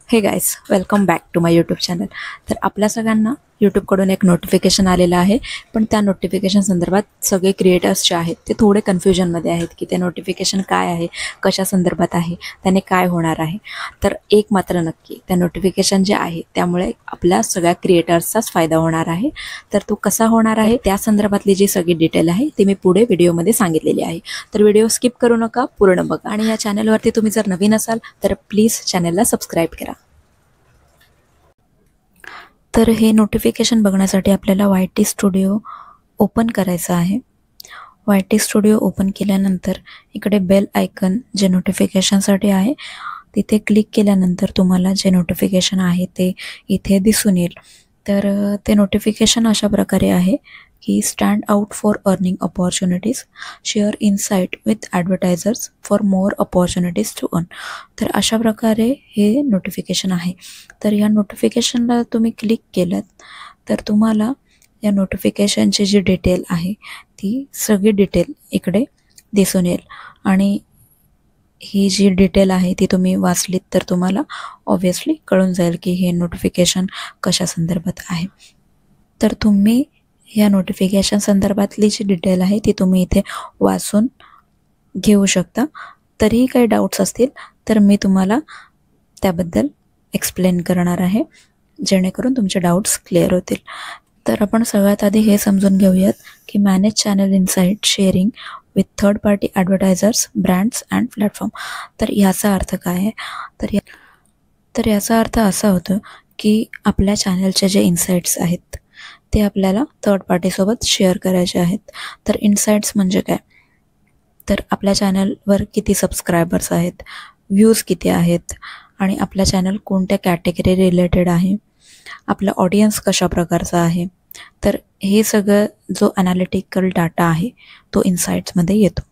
हे guys, welcome back to my YouTube channel. तर आपल्या सगळ्यांना यूट्यूबकडून एक नोटिफिकेशन आलेलं आहे. पण त्या नोटिफिकेशन संदर्भात सगळे क्रिएटर्स जे आहेत ते थोडे कन्फ्युजनमध्ये आहेत की ते नोटिफिकेशन काय आहे, कशा संदर्भात आहे, त्याने काय होणार आहे. तर एक मात्र नक्की, त्या नोटिफिकेशन जे आहे त्यामुळे आपल्या सगळ्या क्रिएटर्सचाच फायदा होणार आहे. तर तो कसा होणार आहे त्या संदर्भातली जी सगळी डिटेल आहे ती मी पुढे व्हिडिओमध्ये सांगितलेली आहे. तर व्हिडिओ स्किप करू नका, पूर्ण बघा. आणि या चॅनलवरती तुम्ही जर नवीन असाल तर प्लीज चॅनलला सबस्क्राईब करा. तर हे नोटिफिकेशन बघण्यासाठी आपल्याला YT स्टुडिओ ओपन करायचं आहे. YT स्टुडिओ ओपन केल्यानंतर इकडे बेल आयकन जे नोटिफिकेशनसाठी आहे तिथे क्लिक केल्यानंतर तुम्हाला जे नोटिफिकेशन आहे ते इथे दिसून येईल. तर ते नोटिफिकेशन अशा प्रकारे आहे की stand out for earning opportunities, share insight with advertisers for more opportunities to earn. तर अशा प्रकारे हे नोटिफिकेशन आहे. तर या नोटिफिकेशनला तुम्ही क्लिक केलं तर तुम्हाला या नोटिफिकेशनची जी डिटेल आहे ती सगळी डिटेल इकडे दिसून येईल. आणि ही जी डिटेल आहे ती तुम्ही वाचलीत तर तुम्हाला ऑब्व्हियसली कळून जाईल की हे नोटिफिकेशन कशा संदर्भात आहे. तर तुम्ही या नोटिफिकेशन संदर्भातली जी डिटेल आहे ती तुम्ही इथे वाचून घेऊ शकता. तरीही काही डाऊट्स असतील तर मी तुम्हाला त्याबद्दल एक्सप्लेन करणार आहे जेणेकरून तुमचे डाऊट्स क्लिअर होतील. तर आपण सगळ्यात आधी हे समजून घेऊयात की manage channel insight sharing with third party advertisers, brands and platform. तर याचा अर्थ काय आहे? तर याचा अर्थ असा होतो की आपल्या चॅनलचे जे इन्साइट्स आहेत ते आपल्याला थर्ड पार्टीसोबत शेअर करायचे आहेत. तर इन्साइट्स म्हणजे काय? तर आपल्या चॅनलवर किती सबस्क्रायबर्स आहेत, व्ह्यूज किती आहेत, आणि आपला चॅनल कोणत्या कॅटेगरी रिलेटेड आहे, आपला ऑडियन्स कशा प्रकारचा आहे. तर हे सगळं जो ॲनालिटिकल डाटा आहे तो इन्साइट्समध्ये येतो.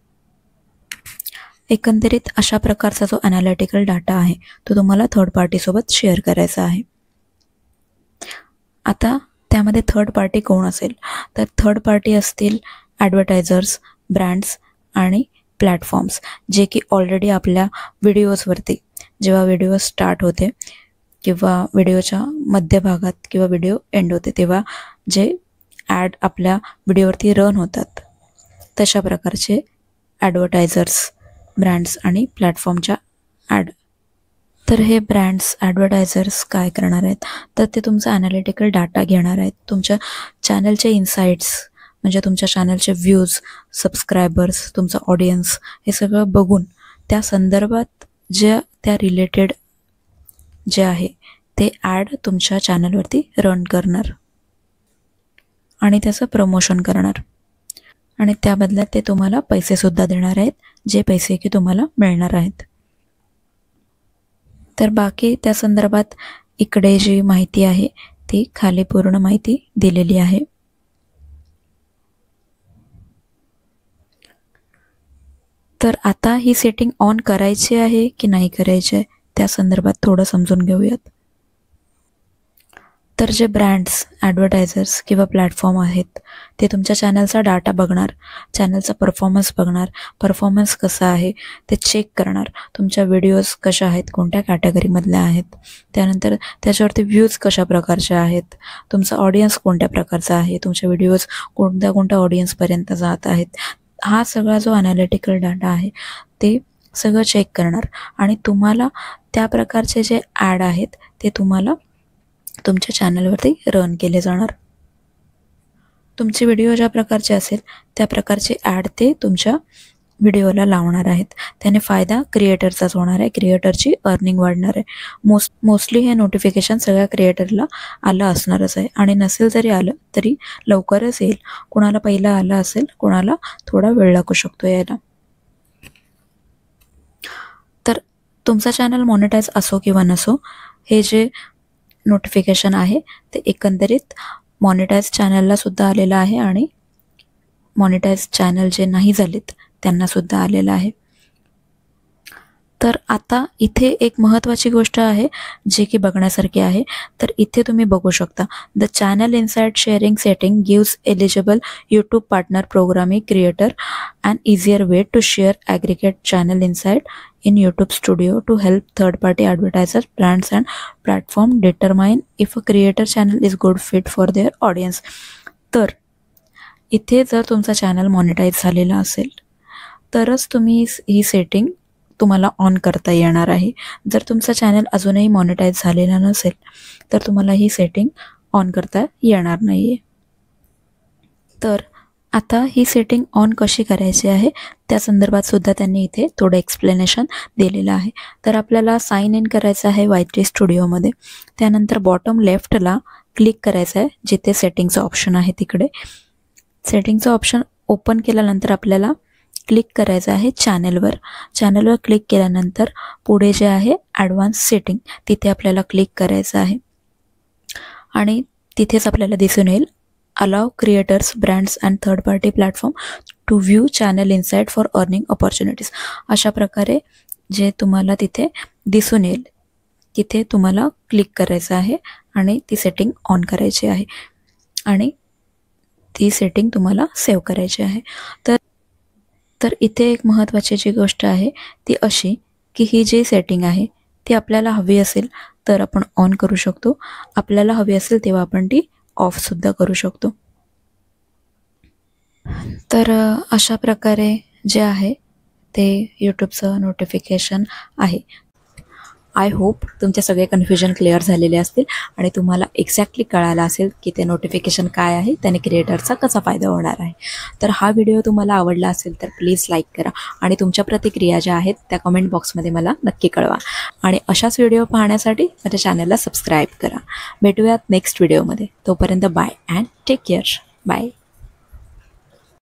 एकंदरीत अशा प्रकारचा जो ॲनालिटिकल डाटा आहे तो तुम्हाला थर्ड पार्टीसोबत शेअर करायचा आहे. आता त्यामध्ये थर्ड पार्टी कोण असेल? तर थर्ड पार्टी असतील ॲडव्हर्टायझर्स, ब्रँड्स आणि प्लॅटफॉर्म्स, जे की ऑलरेडी आपल्या व्हिडिओजवरती जेव्हा व्हिडिओ स्टार्ट होते किंवा व्हिडिओच्या मध्यभागात किंवा व्हिडिओ एंड होते तेव्हा जे ॲड आपल्या व्हिडिओवरती रन होतात तशा प्रकारचे ॲडव्हर्टायझर्स, ब्रँड्स आणि प्लॅटफॉर्मच्या ॲड. तर हे ब्रँड्स, ॲडव्हर्टायझर्स काय करणार आहेत? तर ते तुमचा ॲनालिटिकल डाटा घेणार आहेत. तुमच्या चॅनलचे इन्साइट्स म्हणजे तुमच्या चॅनलचे व्ह्यूज, सबस्क्रायबर्स, तुमचा ऑडियन्स हे सगळं बघून त्या संदर्भात ज्या त्या रिलेटेड जे आहे ते ॲड तुमच्या चॅनलवरती रन करणार आणि त्याचं प्रमोशन करणार. आणि त्या बदल्यात ते तुम्हाला पैसेसुद्धा देणार आहेत, जे पैसे की तुम्हाला मिळणार आहेत. तर बाकी त्या संदर्भात इकडे जी माहिती आहे ती खाली पूर्ण माहिती दिलेली आहे. तर आता ही सेटिंग ऑन करायची आहे की नाही करायची आहे त्या संदर्भात थोडं समजून घेऊयात. तर जे ब्रँड्स, ॲडव्हर्टायझर्स किंवा प्लॅटफॉर्म आहेत ते तुमच्या चॅनलचा डाटा बघणार, चॅनलचा परफॉर्मन्स बघणार, परफॉर्मन्स कसा आहे ते चेक करणार, तुमच्या व्हिडिओज कशा आहेत, कोणत्या कॅटेगरीमधल्या आहेत, त्यानंतर त्याच्यावरती व्ह्यूज कशा प्रकारचे आहेत, तुमचा ऑडियन्स कोणत्या प्रकारचा आहे, तुमचे व्हिडिओज कोणत्या ऑडियन्सपर्यंत जात आहेत. हा सगळा जो ॲनालिटिकल डाटा आहे ते सगळं चेक करणार आणि तुम्हाला त्या प्रकारचे जे ॲड आहेत ते तुम्हाला तुमच्या चॅनलवरती रन केले जाणार. तुमचे व्हिडिओ ज्या प्रकारचे असेल त्या प्रकारचे ॲड ते तुमच्या व्हिडिओला लावणार आहेत. त्याने फायदा क्रिएटरचाच होणार आहे, क्रिएटरची अर्निंग वाढणार आहे. मोस्टली हे नोटिफिकेशन सगळ्या क्रिएटरला आलं असणारच आहे आणि नसेल जरी आलं तरी लवकरच येईल. कोणाला पहिला आलं असेल, कोणाला थोडा वेळ लागू शकतो यायला. तर तुमचा चॅनल मॉनिटाईज असो किंवा नसो, हे जे नोटिफिकेशन आहे ते एकंदरीत मॉनिटाईज चॅनलला सुद्धा आलेलं आहे आणि मॉनिटाईज चॅनल जे नाही झालेत त्यांना सुद्धा आलेलं आहे. तर आता इथे एक महत्त्वाची गोष्ट आहे जे की बघण्यासारखी आहे. तर इथे तुम्ही बघू शकता, the channel insight sharing setting gives eligible YouTube partner programming creator an easier way to share aggregate channel insight in YouTube Studio to help third-party advertisers, brands and platform determine if a creator channel is good fit for their audience. तर इथे जर तुमचा channel monetize झालेला असेल तरच तुम्ही ही setting तुम्हाला on करता येणार आहे. जर तुमचा चॅनल अजूनही मॉनिटाईज झालेला नसेल तर तुम्हाला ही सेटिंग ऑन करता येणार नाही आहे. तर आता ही सेटिंग ऑन कशी करायची आहे त्या संदर्भात सुद्धा त्यांनी इथे थोडं एक्सप्लेनेशन दिलेलं आहे. तर आपल्याला साइन इन करायचं आहे YT स्टुडिओमध्ये. त्यानंतर बॉटम लेफ्टला क्लिक करायचं आहे जिथे सेटिंगचं ऑप्शन आहे तिकडे. सेटिंगचं ऑप्शन ओपन केल्यानंतर आपल्याला क्लिक करायचं आहे चॅनलवर. चॅनलवर क्लिक केल्यानंतर पुढे जे आहे ॲडव्हान्स सेटिंग तिथे आपल्याला क्लिक करायचं आहे आणि तिथेच आपल्याला दिसून येईल allow creators, brands and third party platform to view channel insight for earning opportunities. अशा प्रकारे जे तुम्हाला तिथे दिसून येईल तिथे तुम्हाला क्लिक करायचं आहे आणि ती सेटिंग ऑन करायची आहे आणि ती सेटिंग तुम्हाला सेव्ह करायची आहे. तर इथे एक महत्त्वाची जी गोष्ट आहे ती अशी की ही जी सेटिंग आहे ती आपल्याला हवी असेल तर आपण ऑन करू शकतो, आपल्याला हवी असेल तेव्हा आपण ती ऑफसुद्धा करू शकतो. तर अशा प्रकारे जे आहे ते यूट्यूबचं नोटिफिकेशन आहे. आय होप तुमचे सगळे कन्फ्युजन क्लिअर झालेले असतील आणि तुम्हाला एक्झॅक्टली कळालं असेल की ते नोटिफिकेशन काय आहे, त्याने क्रिएटरचा कसा फायदा होणार आहे. तर हा व्हिडिओ तुम्हाला आवडला असेल तर प्लीज लाईक करा आणि तुमच्या प्रतिक्रिया ज्या आहेत त्या कमेंट बॉक्समध्ये मला नक्की कळवा आणि अशाच व्हिडिओ पाहण्यासाठी माझ्या चॅनलला सबस्क्राईब करा. भेटूयात नेक्स्ट व्हिडिओमध्ये. तोपर्यंत bye and take care. Bye.